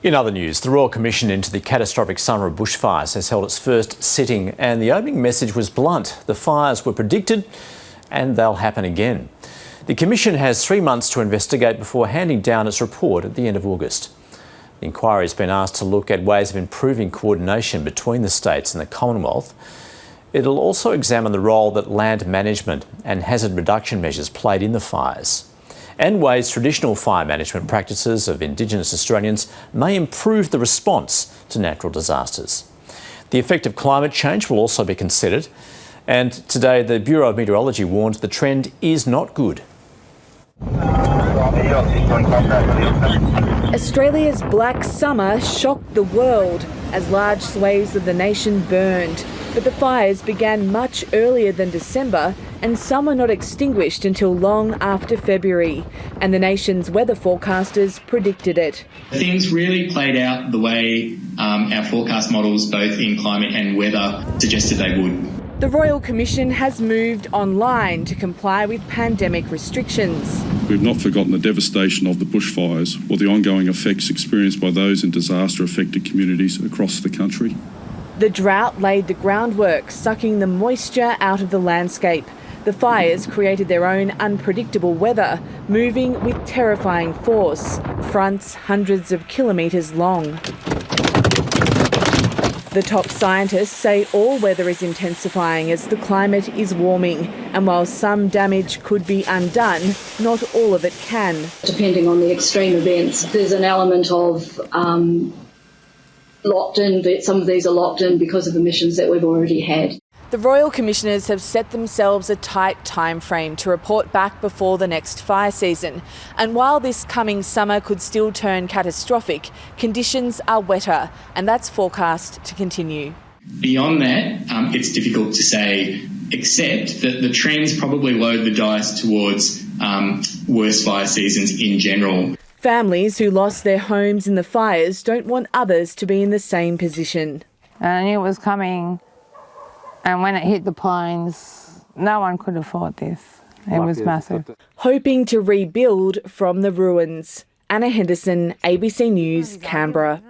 In other news, the Royal Commission into the catastrophic summer of bushfires has held its first sitting, and the opening message was blunt. The fires were predicted and they'll happen again. The Commission has 3 months to investigate before handing down its report at the end of August. The inquiry has been asked to look at ways of improving coordination between the states and the Commonwealth. It'll also examine the role that land management and hazard reduction measures played in the fires, and ways traditional fire management practices of Indigenous Australians may improve the response to natural disasters. The effect of climate change will also be considered, and today the Bureau of Meteorology warned the trend is not good. Australia's black summer shocked the world as large swathes of the nation burned. But the fires began much earlier than December, and some were not extinguished until long after February. And the nation's weather forecasters predicted it. Things really played out the way our forecast models, both in climate and weather, suggested they would. The Royal Commission has moved online to comply with pandemic restrictions. We've not forgotten the devastation of the bushfires or the ongoing effects experienced by those in disaster-affected communities across the country. The drought laid the groundwork, sucking the moisture out of the landscape. The fires created their own unpredictable weather, moving with terrifying force, fronts hundreds of kilometres long. The top scientists say all weather is intensifying as the climate is warming, and while some damage could be undone, not all of it can. Depending on the extreme events, there's an element of locked in, but some of these are locked in because of emissions that we've already had. The Royal Commissioners have set themselves a tight time frame to report back before the next fire season. And while this coming summer could still turn catastrophic, conditions are wetter, and that's forecast to continue. Beyond that, it's difficult to say, except that the trends probably load the dice towards worse fire seasons in general. Families who lost their homes in the fires don't want others to be in the same position. I knew it was coming, and when it hit the plains, no one could afford this. It was massive. Hoping to rebuild from the ruins. Anna Henderson, ABC News, Canberra.